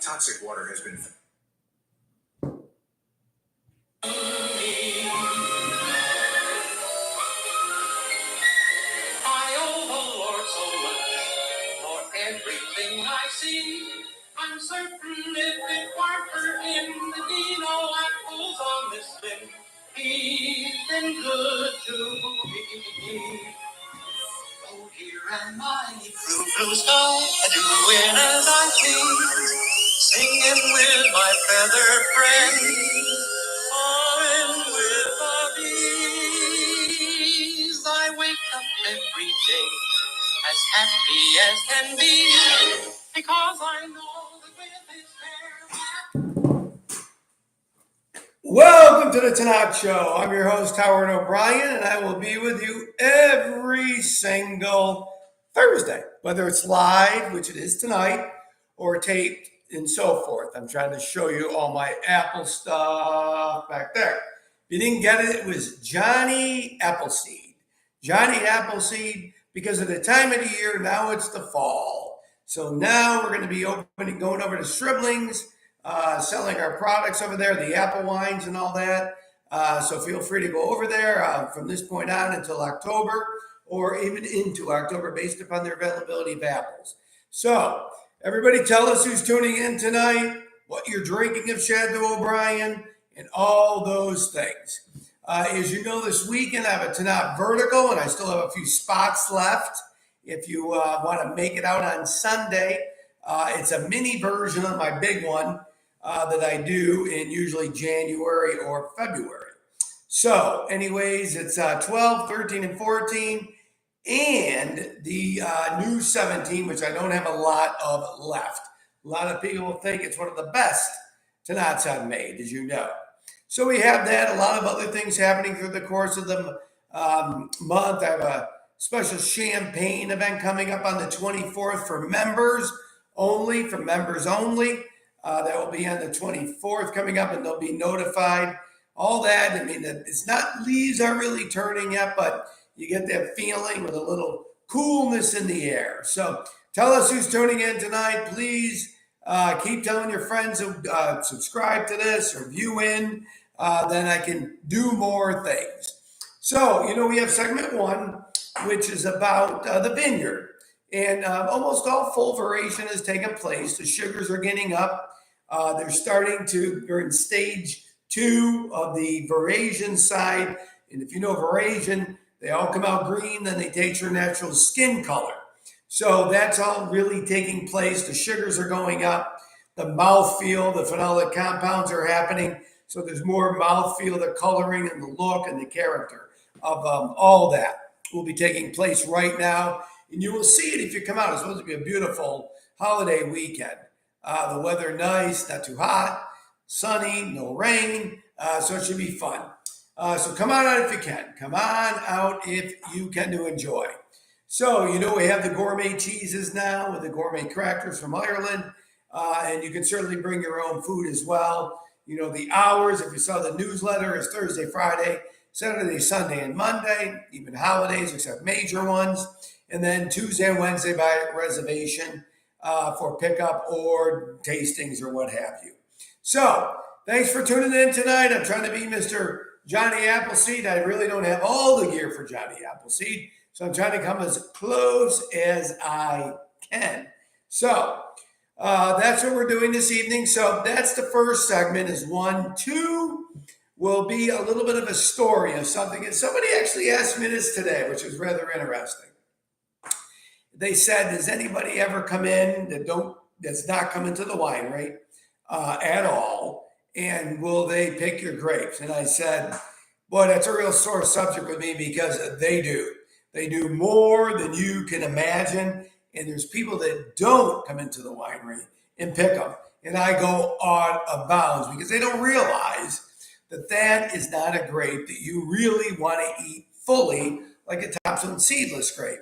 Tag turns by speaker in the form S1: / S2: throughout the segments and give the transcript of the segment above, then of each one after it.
S1: toxic water has been found.
S2: I owe the Lord so much for everything I see. I'm certain if it weren't for him, there'd be no apples on this limb. He's been good to me. Oh, here am I, through blue sky, doing as I please, singing with my feather friends, fawing with the bees. I wake up every day as happy as can be, because I know that with his
S3: Welcome to the Tannat Show. I'm your host, Howard O'Brien, and I will be with you every single Thursday, whether it's live, which it is tonight, or taped and so forth. I'm trying to show you all my Apple stuff back there. If you didn't get it, it was Johnny Appleseed. Johnny Appleseed, because of the time of the year, now it's the fall. So now we're going to be going over to Scribblings, selling our products over there, the apple wines and all that. So feel free to go over there from this point on until October, or even into October, based upon their availability of apples. So everybody tell us who's tuning in tonight, what you're drinking of Chateau O'Brien, and all those things. As you know, this weekend I have a Tannat vertical, and I still have a few spots left. If you want to make it out on Sunday, it's a mini version of my big one that I do in usually January or February. So anyways, it's 12, 13, and 14, and the new 17, which I don't have a lot of left. A lot of people think it's one of the best Tannats I've made, as you know. So we have that, a lot of other things happening through the course of the month. I have a special champagne event coming up on the 24th for members only, that will be on the 24th coming up, and they'll be notified. All that, I mean, it's not, leaves aren't really turning yet, but you get that feeling with a little coolness in the air. So tell us who's tuning in tonight. Please keep telling your friends who subscribe to this or view in. Then I can do more things. So, we have segment one, which is about the vineyard. And almost all full variation has taken place. The sugars are getting up. They're in stage 2 of the veraison side. And if you know veraison, they all come out green, then they take your natural skin color. So that's all really taking place. The sugars are going up. The mouthfeel, the phenolic compounds are happening. So there's more mouthfeel, the coloring and the look and the character of all that will be taking place right now. And you will see it if you come out. It's supposed to be a beautiful holiday weekend. The weather nice, not too hot, sunny, no rain. So it should be fun. So come on out if you can. Come on out if you can to enjoy. So, we have the gourmet cheeses now with the gourmet crackers from Ireland. And you can certainly bring your own food as well. The hours, if you saw the newsletter, is Thursday, Friday, Saturday, Sunday, and Monday, even holidays except major ones. And then Tuesday and Wednesday by reservation for pickup or tastings or what have you. So thanks for tuning in tonight. I'm trying to be Mr. Johnny Appleseed. I really don't have all the gear for Johnny Appleseed, so I'm trying to come as close as I can. So that's what we're doing this evening. So that's the first segment is 1. 2 will be a little bit of a story of something. And somebody actually asked me this today, which was rather interesting. They said, does anybody ever come in that's not coming to the winery at all? And will they pick your grapes? And I said, boy, that's a real sore subject with me, because they do. They do more than you can imagine. And there's people that don't come into the winery and pick them. And I go out of bounds because they don't realize that is not a grape that you really want to eat fully, like a Thompson seedless grape.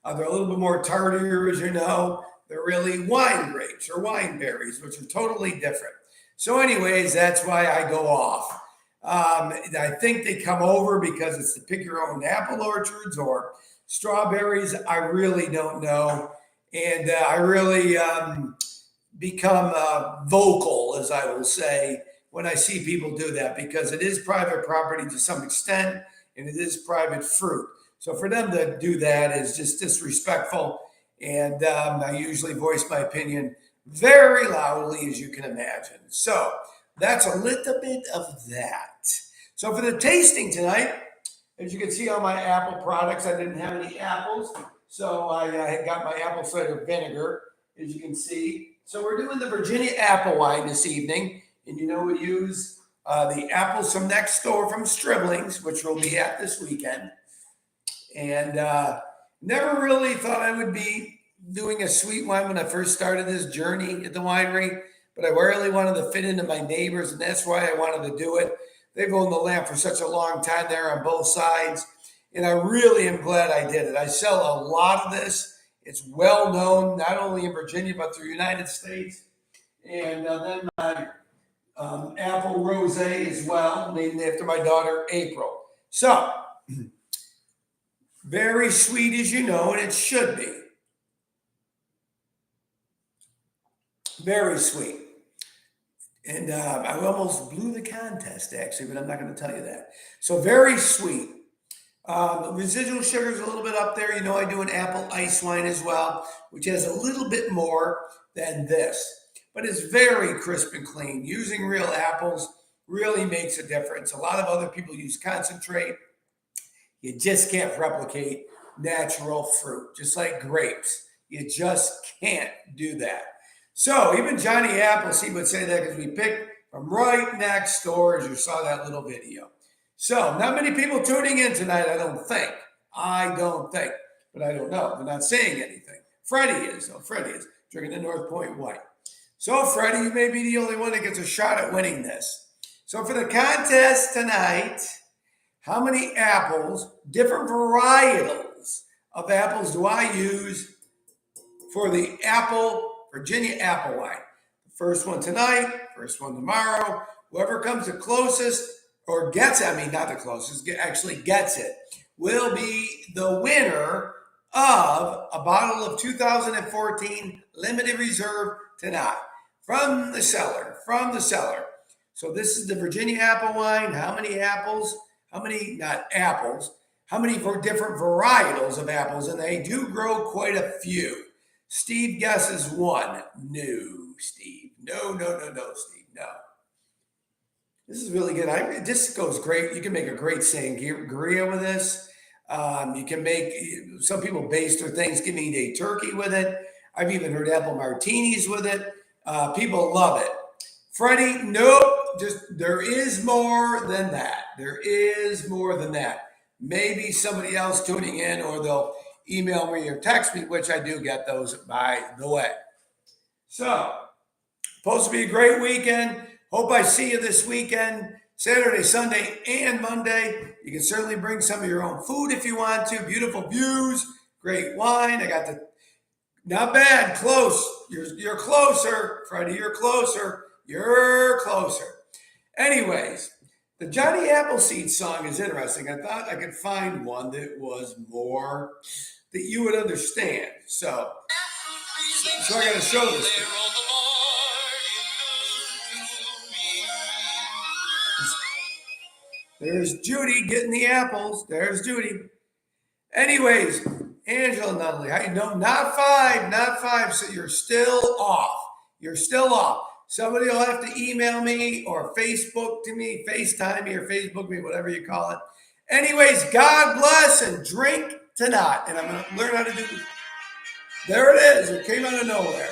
S3: They're a little bit more tardier, as you know. They're really wine grapes or wine berries, which are totally different. So anyways, that's why I go off. I think they come over because it's to pick your own apple orchards or strawberries. I really don't know. And I really become vocal, as I will say, when I see people do that, because it is private property to some extent, and it is private fruit. So for them to do that is just disrespectful. And I usually voice my opinion very loudly, as you can imagine. So that's a little bit of that. So for the tasting tonight, as you can see on my apple products, I didn't have any apples. So I got my apple cider vinegar, as you can see. So we're doing the Virginia apple wine this evening. And you know, we use the apples from next door from Stribling's, which we'll be at this weekend. And never really thought I would be doing a sweet wine when I first started this journey at the winery, but I really wanted to fit into my neighbors, and that's why I wanted to do it. They've owned the land for such a long time there on both sides, and I really am glad I did it. I sell a lot of this. It's well known, not only in Virginia, but through the United States. And then my apple rosé as well, named after my daughter, April. So, very sweet, as you know, and it should be. Very sweet. And I almost blew the contest, actually, but I'm not going to tell you that. So very sweet. Residual sugar is a little bit up there. You know, I do an apple ice wine as well, which has a little bit more than this. But it's very crisp and clean. Using real apples really makes a difference. A lot of other people use concentrate. You just can't replicate natural fruit, just like grapes. You just can't do that. So even Johnny Appleseed would say that because we picked from right next door, as you saw that little video. So not many people tuning in tonight, I don't think. But I don't know. They're not saying anything. Freddie is, though. Freddie is drinking the North Point White. So Freddie, you may be the only one that gets a shot at winning this. So for the contest tonight, how many apples, different varietals of apples do I use for the Virginia apple wine? The first one tonight, first one tomorrow. Whoever comes the closest or gets it, not the closest, actually gets it, will be the winner of a bottle of 2014 limited reserve Tannat from the cellar. So this is the Virginia apple wine. How many apples? How many different varietals of apples? And they do grow quite a few. Steve guesses one. No, Steve. No, Steve. No. This is really good. This goes great. You can make a great sangria with this. You can make, some people baste their Thanksgiving Day turkey with it. I've even heard apple martinis with it. People love it. Freddie, nope. There is more than that. Maybe somebody else tuning in, or they'll email me or text me, which I do get those, by the way. So, supposed to be a great weekend. Hope I see you this weekend, Saturday, Sunday, and Monday. You can certainly bring some of your own food if you want to. Beautiful views, great wine. I got not bad, close. You're closer, Freddie. You're closer. Anyways, the Johnny Appleseed song is interesting. I thought I could find one that was more that you would understand. So I got to show this to you. There's Judy getting the apples. There's Judy. Anyways, Angela Nunnally, how you know? Not five. So you're still off. Somebody will have to email me or Facebook to me, FaceTime me or Facebook me, whatever you call it. Anyways, God bless and drink Tannat. And I'm going to learn how to do this. There it is. It came out of nowhere.